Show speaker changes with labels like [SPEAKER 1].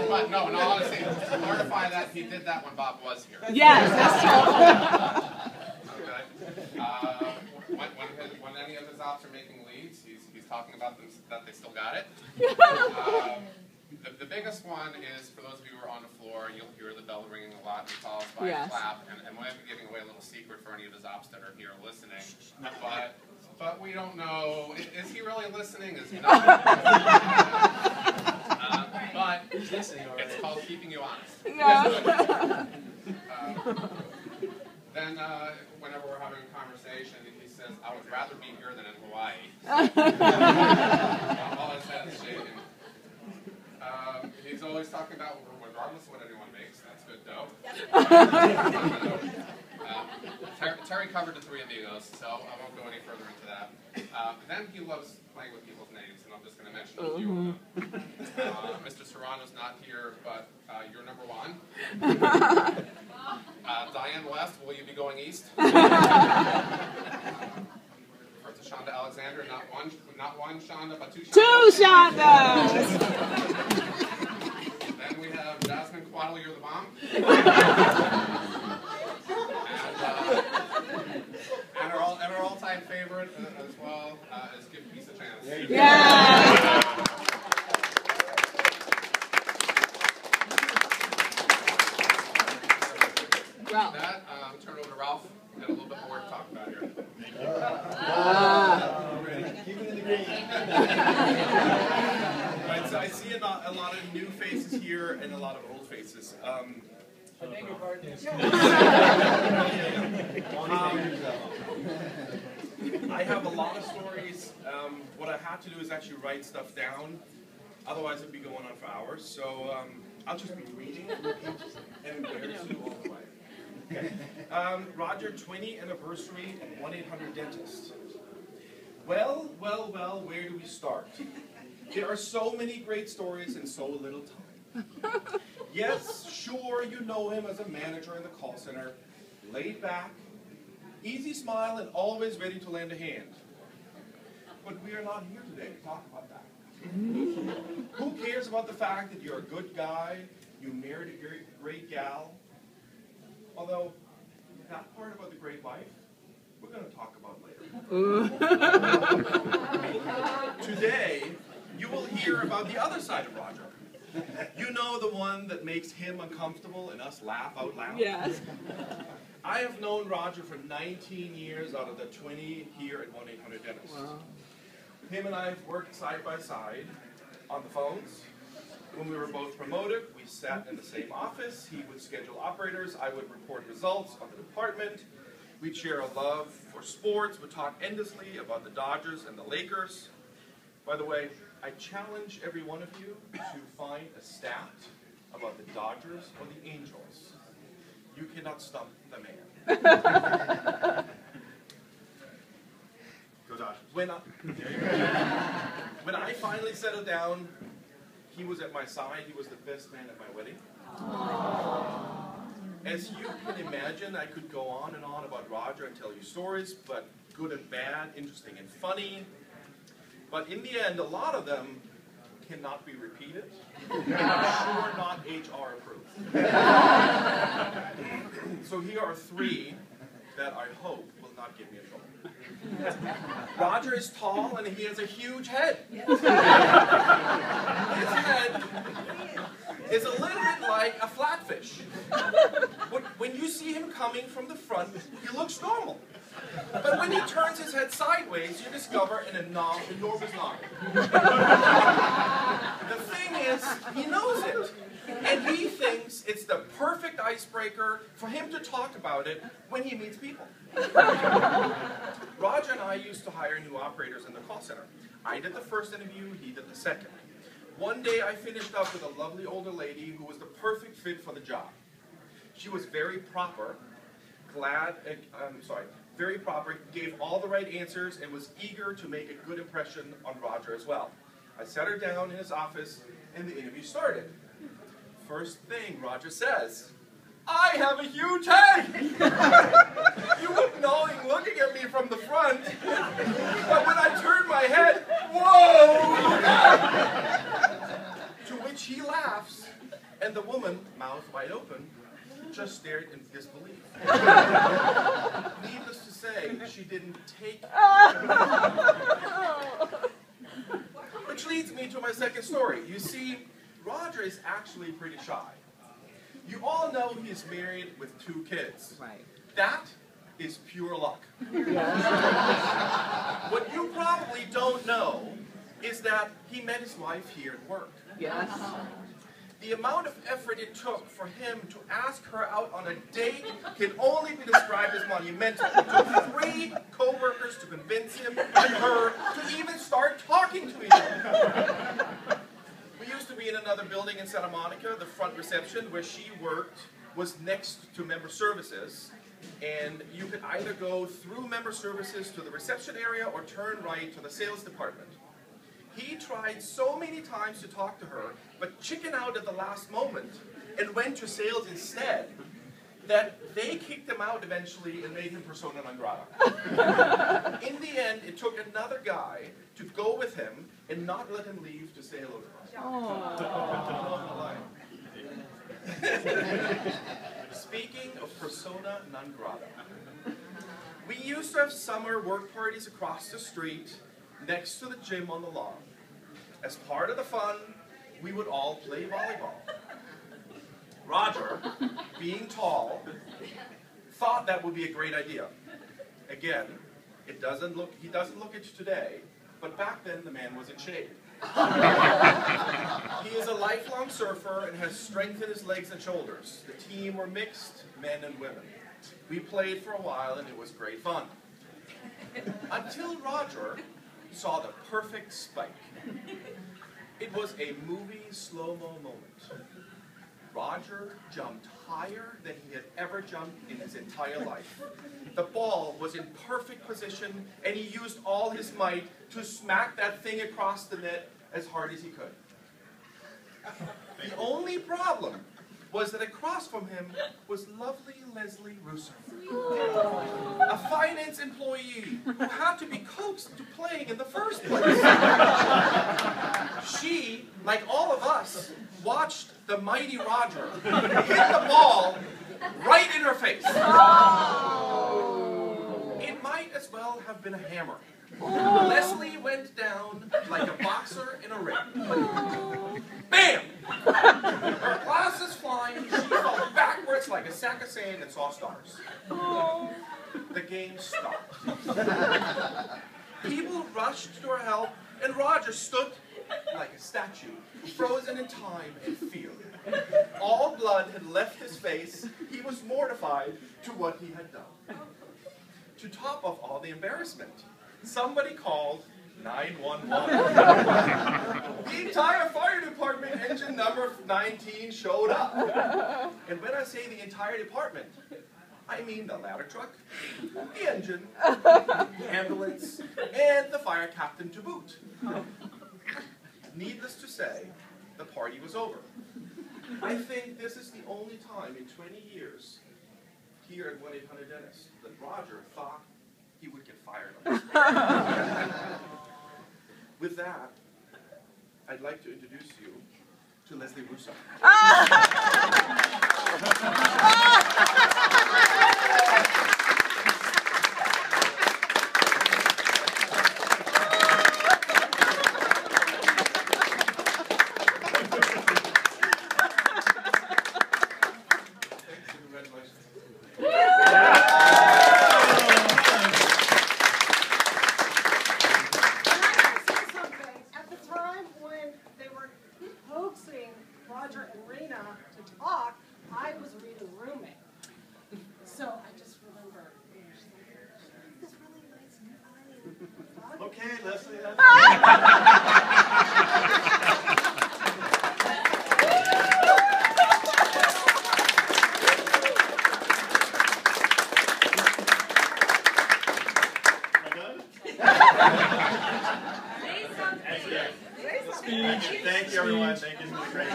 [SPEAKER 1] But no, honestly, to clarify that, he did that when Bob was here.
[SPEAKER 2] Yes, that's true.
[SPEAKER 1] Okay. When any of his ops are making leads, he's talking about them, that they still got it. The biggest one is, for those of you who are on the floor, you'll hear the bell ringing a lot, and followed by a clap, and we might be giving away a little secret for any of his ops that are here listening. But we don't know, is he really listening? Is he not? But it's called keeping you honest.
[SPEAKER 2] Yeah.
[SPEAKER 1] Then, whenever we're having a conversation, he says, I would rather be here than in Hawaii. All his head is shaking. He's always talking about, regardless of what anyone makes, that's good dough. Terry covered the three amigos, so I won't go any further into that. Then he loves playing with people's names, and I'm just going to mention a few of them. Mr. Serrano's not here, but you're number one. Diane West, will you be going east? Shonda Alexander, not one Shonda, but two Shondas.
[SPEAKER 2] Two Shondas!
[SPEAKER 1] Then we have Jasmine Quaddle, you're the bomb. and our all-time favorite as well is Give Peace a Chance.
[SPEAKER 2] Yeah!
[SPEAKER 1] Ralph. That, turn it over to Ralph. We've got a little bit more to talk about here.
[SPEAKER 3] Keep it in the green. Right, so I see a lot of new faces here and a lot of old faces. I beg your pardon. I have a lot of stories. What I have to do is actually write stuff down. Otherwise, it'd be going on for hours. So I'll just be reading and embarrass you all the way. Okay. Roger, 20th anniversary and 1-800-DENTIST. Well, where do we start? There are so many great stories in so little time. Yes, sure, you know him as a manager in the call center, laid back, easy smile, and always ready to lend a hand. But we are not here today to talk about that. Who cares about the fact that you're a good guy, you married a great gal? Although, that part about the great wife, we're going to talk about later. Today, you will hear about the other side of Roger. You know, the one that makes him uncomfortable and us laugh out loud?
[SPEAKER 2] Yes.
[SPEAKER 3] I have known Roger for 19 years out of the 20 here at 1-800-DENTIST. Wow. Him and I have worked side by side on the phones. When we were both promoted, we sat in the same office. He would schedule operators. I would report results on the department. We'd share a love for sports. We'd talk endlessly about the Dodgers and the Lakers. By the way, I challenge every one of you to find a stat about the Dodgers or the Angels. You cannot stump the man. Go Dodgers. When I finally settled down, he was at my side. He was the best man at my wedding. Aww. As you can imagine, I could go on and on about Roger and tell you stories, but good and bad, interesting and funny. But in the end, a lot of them cannot be repeated. And I'm sure not HR approved. So here are three that I hope will not get me in trouble. Roger is tall and he has a huge head. His head is a little bit like a flatfish. When you see him coming from the front, he looks normal. But when he turns his head sideways, you discover an enormous noggin. The thing is, he knows it. And he thinks it's the perfect icebreaker for him to talk about it when he meets people. Roger and I used to hire new operators in the call center. I did the first interview, he did the second. One day I finished up with a lovely older lady who was the perfect fit for the job. She was very proper, very proper, gave all the right answers, and was eager to make a good impression on Roger as well. I sat her down in his office, and the interview started. First thing Roger says, "I have a huge head!" You wouldn't know him looking at me from the front, but when I turned my head, whoa! And the woman, mouth wide open, just stared in disbelief. Needless to say, she didn't take it. Which leads me to my second story. You see, Roger is actually pretty shy. You all know he's married with 2 kids.
[SPEAKER 2] Right.
[SPEAKER 3] That is pure luck. What you probably don't know is that he met his wife here at work.
[SPEAKER 2] Yes.
[SPEAKER 3] The amount of effort it took for him to ask her out on a date can only be described as monumental. It took 3 co-workers to convince him and her to even start talking to each other. We used to be in another building in Santa Monica. The front reception where she worked was next to member services. And you could either go through member services to the reception area or turn right to the sales department. He tried so many times to talk to her, but chickened out at the last moment and went to sales instead, that they kicked him out eventually and made him persona non grata. In the end, it took another guy to go with him and not let him leave to say hello to her. Speaking of persona non grata, we used to have summer work parties across the street next to the gym on the lawn. As part of the fun, we would all play volleyball. Roger, being tall, thought that would be a great idea. Again, he doesn't look it today, but back then the man was in shape. He is a lifelong surfer and has strength in his legs and shoulders. The team were mixed, men and women. We played for a while and it was great fun. Until Roger saw the perfect spike. It was a movie slow-mo moment. Roger jumped higher than he had ever jumped in his entire life. The ball was in perfect position, and he used all his might to smack that thing across the net as hard as he could. The only problem was that across from him was lovely Leslie Russo, a finance employee who had to be coaxed into playing in the first place. She, like all of us, watched the mighty Roger hit the ball right in her face. It might as well have been a hammer. Leslie went down like a boxer in a ring. Bam! Her glasses flying, she fell backwards like a sack of sand and saw stars. The game stopped. People rushed to her help, and Roger stood like a statue, frozen in time and fear. All blood had left his face. He was mortified to what he had done. To top off all the embarrassment, somebody called 911. The entire fire department, engine number 19, showed up. And when I say the entire department, I mean the ladder truck, the engine, the ambulance, and the fire captain to boot. Needless to say, the party was over. I think this is the only time in 20 years here at 1-800-DENTIST that Roger thought he would get fired on this. With that, I'd like to introduce you to Leslie Russo.
[SPEAKER 4] Roger and Rena to talk, I was reading Roommate. So I just remember, this really nice guy.
[SPEAKER 3] Okay, Leslie. Thank you, everyone. Thank you. Great.